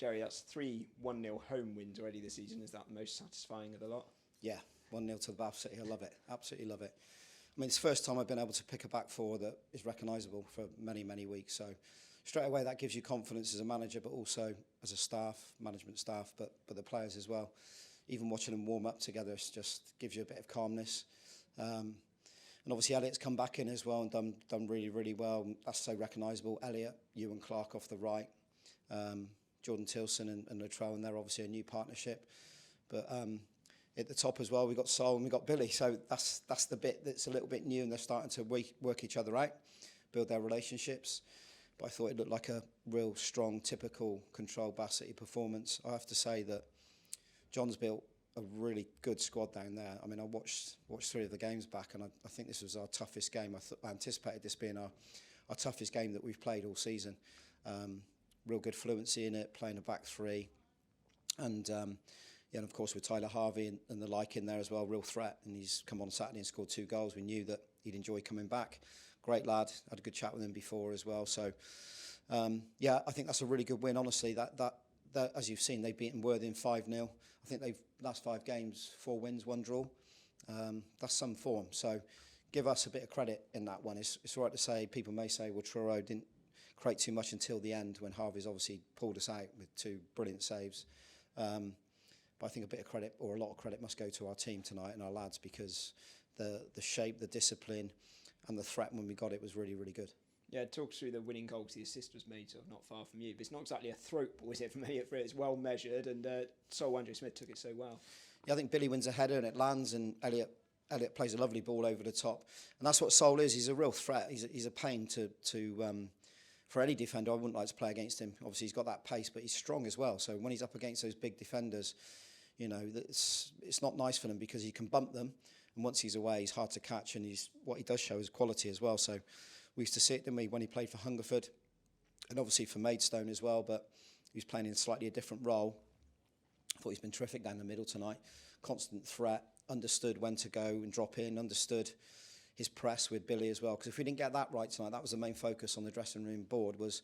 Jerry, that's 3 1-0 home wins already this season. Is that the most satisfying of the lot? Yeah, 1-0 to the Bath City. I love it. Absolutely love it. I mean, it's the first time I've been able to pick a back four that is recognisable for many, many weeks. So straight away that gives you confidence as a manager, but also as a staff, management staff, but the players as well. Even watching them warm up together just gives you a bit of calmness. And obviously Elliot's come back in as well and done really, really well. That's so recognisable. Elliot, you and Clark off the right. Jordan Tilson and Latrell, and they're obviously a new partnership. But at the top as well, we've got Sol and we've got Billy. So that's the bit that's a little bit new, and they're starting to work each other out, build their relationships. But I thought it looked like a real strong, typical controlled Bath City performance. I have to say that John's built a really good squad down there. I mean, I watched 3 of the games back, and I think this was our toughest game. I anticipated this being our toughest game that we've played all season. Real good fluency in it, playing a back 3. And of course with Tyler Harvey and the like in there as well, real threat. And he's come on Saturday and scored 2 goals. We knew that he'd enjoy coming back. Great lad. Had a good chat with him before as well. So, I think that's a really good win. Honestly, that as you've seen, they've beaten Worthing 5-0. I think they've last 5 games, 4 wins, 1 draw. That's some form. So give us a bit of credit in that one. It's right to say, people may say, well, Truro didn't create too much until the end when Harvey's obviously pulled us out with 2 brilliant saves. But I think a bit of credit, or a lot of credit, must go to our team tonight and our lads, because the shape, the discipline and the threat when we got it was really, really good. Yeah, talk through the winning goal, because the assist was made sort of not far from you. But it's not exactly a throat ball, is it, from Elliot Frith? It's well measured, and Andrew Smith took it so well. Yeah, I think Billy wins a header and it lands, and Elliot plays a lovely ball over the top. And that's what Sol is. He's a real threat. He's a pain to for any defender. I wouldn't like to play against him. Obviously, he's got that pace, but he's strong as well. So when he's up against those big defenders, it's not nice for them, because he can bump them. And once he's away, he's hard to catch. And what he does show is quality as well. So we used to see it, didn't we, when he played for Hungerford, and obviously for Maidstone as well. But he was playing in slightly a different role. I thought he's been terrific down the middle tonight. Constant threat, understood when to go and drop in, understood his press with Billy as well. Because if we didn't get that right tonight, that was the main focus on the dressing room board, was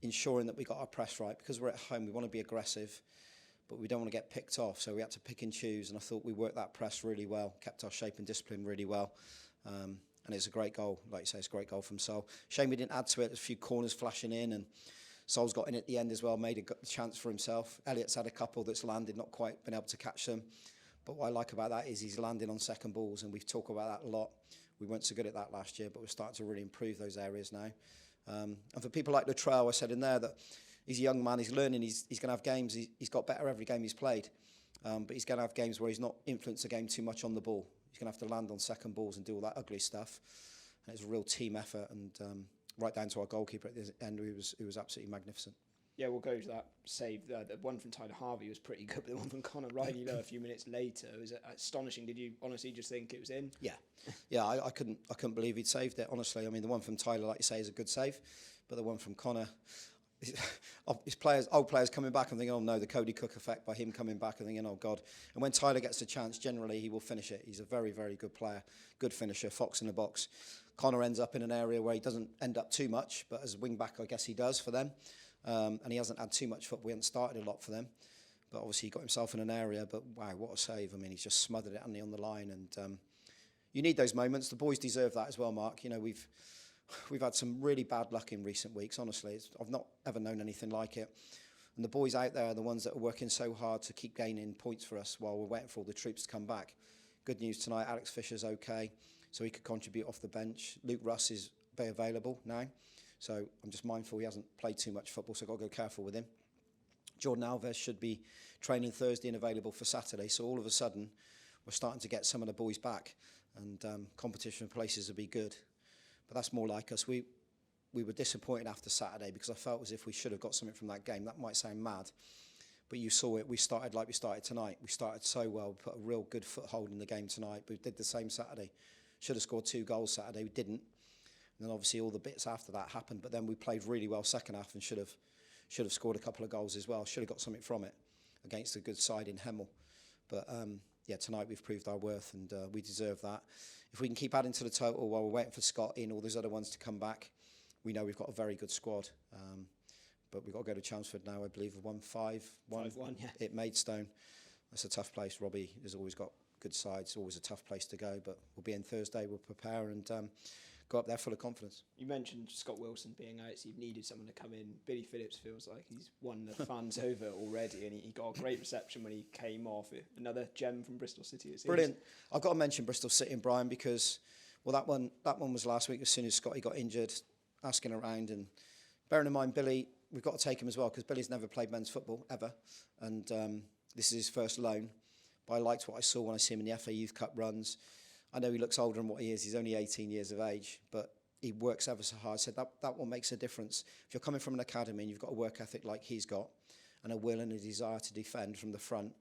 ensuring that we got our press right. Because we're at home, we want to be aggressive, but we don't want to get picked off. So we had to pick and choose, and I thought we worked that press really well, kept our shape and discipline really well. And it's a great goal. Like you say, it's a great goal from Sol. Shame we didn't add to it. There's a few corners flashing in, and Sol's got in at the end as well, made a chance for himself. Elliot's had a couple that's landed, not quite been able to catch them. But what I like about that is he's landing on second balls, and we've talked about that a lot. We weren't so good at that last year, but we're starting to really improve those areas now. And for people like Latrell, I said in there that he's a young man, he's learning, he's going to have games, he's got better every game he's played. But he's going to have games where he's not influenced the game too much on the ball. He's going to have to land on second balls and do all that ugly stuff. And it's a real team effort, and right down to our goalkeeper at the end, who was absolutely magnificent. Yeah, we'll go to that save. The one from Tyler Harvey was pretty good, but the one from Connor Riley a few minutes later was astonishing. Did you honestly just think it was in? Yeah, I couldn't believe he'd saved it, honestly. I mean, the one from Tyler, like you say, is a good save, but the one from Connor, old players coming back and thinking, oh no, the Cody Cook effect by him coming back and thinking, oh God. And when Tyler gets a chance, generally he will finish it. He's a very, very good player, good finisher, fox in the box. Connor ends up in an area where he doesn't end up too much, but as a wing back, I guess he does for them. And he hasn't had too much football. We haven't started a lot for them. But obviously he got himself in an area, but wow, what a save. I mean, he's just smothered it, hasn't he, on the line. And you need those moments. The boys deserve that as well, Mark. We've had some really bad luck in recent weeks, honestly. I've not ever known anything like it. And the boys out there are the ones that are working so hard to keep gaining points for us while we're waiting for all the troops to come back. Good news tonight, Alex Fisher's okay, so he could contribute off the bench. Luke Russ is available now, so I'm just mindful he hasn't played too much football, so I've got to go careful with him. Jordan Alves should be training Thursday and available for Saturday, so all of a sudden we're starting to get some of the boys back, and competition for places will be good. But that's more like us. We were disappointed after Saturday because I felt as if we should have got something from that game. That might sound mad, but you saw it. We started like we started tonight. We started so well, put a real good foothold in the game tonight. We did the same Saturday. Should have scored 2 goals Saturday. We didn't. And then obviously all the bits after that happened. But then we played really well second half and should have scored a couple of goals as well. Should have got something from it against a good side in Hemel. But tonight we've proved our worth, and we deserve that. If we can keep adding to the total while we're waiting for Scott in, all those other ones to come back, we know we've got a very good squad. but we've got to go to Chelmsford now. I believe we've won 5-1 5-1, yeah. at Maidstone. That's a tough place. Robbie has always got good sides. Always a tough place to go, but we'll be in Thursday. We'll prepare and go up there full of confidence. You mentioned Scott Wilson being out, so you've needed someone to come in. Billy Phillips feels like he's won the fans over already, and he got a great reception when he came off. Another gem from Bristol City, it seems. Brilliant. I've got to mention Bristol City and Brian because, well, that one was last week as soon as Scotty got injured, asking around. And bearing in mind, Billy, we've got to take him as well because Billy's never played men's football, ever. And this is his first loan. But I liked what I saw when I see him in the FA Youth Cup runs. I know he looks older than what he is. He's only 18 years of age, but he works ever so hard. So that one makes a difference. If you're coming from an academy and you've got a work ethic like he's got and a will and a desire to defend from the front,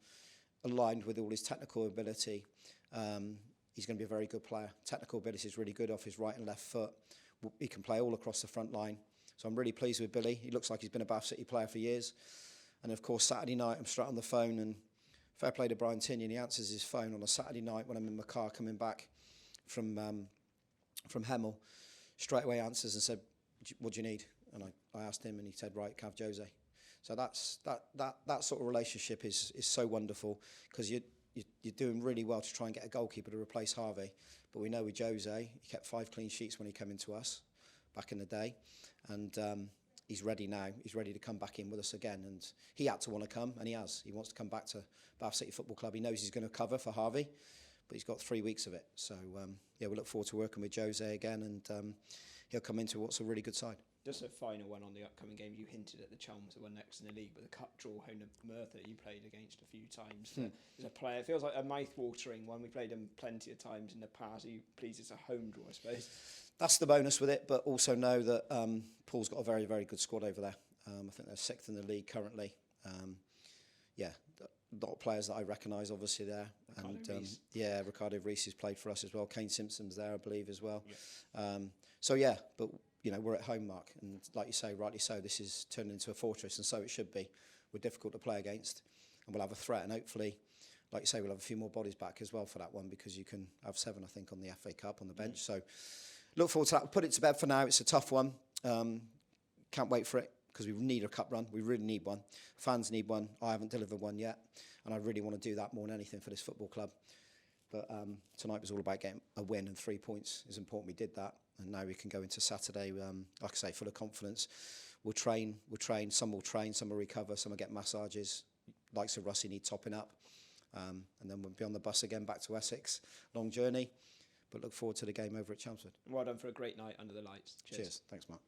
aligned with all his technical ability, he's going to be a very good player. Technical ability is really good off his right and left foot. He can play all across the front line. So I'm really pleased with Billy. He looks like he's been a Bath City player for years. And of course, Saturday night, I'm straight on the phone and fair play to Brian Tinney, and he answers his phone on a Saturday night when I'm in my car coming back from Hemel. Straight away answers and said, "What do you need?" And I asked him, and he said, "Right, Cav Jose." So that sort of relationship is so wonderful because you're doing really well to try and get a goalkeeper to replace Harvey. But we know with Jose, he kept 5 clean sheets when he came into us back in the day, and he's ready now. He's ready to come back in with us again, and he had to want to come, and he has. He wants to come back to Bath City Football Club. He knows he's going to cover for Harvey, but he's got 3 weeks of it. So, we look forward to working with Jose again, and he'll come into what's a really good side. Just a final one on the upcoming game. You hinted at the Chelmsford one next in the league, but the cup draw home to Merthyr you played against a few times. As a player, it feels like a mouth-watering one. We played them plenty of times in the past. Are you pleased it's a home draw, I suppose? That's the bonus with it, but also know that Paul's got a very, very good squad over there. I think they're 6th in the league currently. A lot of players that I recognise obviously there. Ricardo Reese has played for us as well. Kane Simpson's there, I believe, as well. Yeah. But we're at home, Mark, and like you say, rightly so, this is turned into a fortress, and so it should be. We're difficult to play against, and we'll have a threat, and hopefully, like you say, we'll have a few more bodies back as well for that one, because you can have 7, I think, on the FA Cup on the bench. So look forward to that. We'll put it to bed for now. It's a tough one. Can't wait for it, because we need a cup run. We really need one. Fans need one. I haven't delivered one yet, and I really want to do that more than anything for this football club. But tonight was all about getting a win, and 3 points is important. We did that, and now we can go into Saturday, like I say, full of confidence. We'll train. Some will train, some will recover, some will get massages. Likes of Russie need topping up. And then we'll be on the bus again back to Essex. Long journey, but look forward to the game over at Chelmsford. Well done for a great night under the lights. Cheers. Thanks, Mark.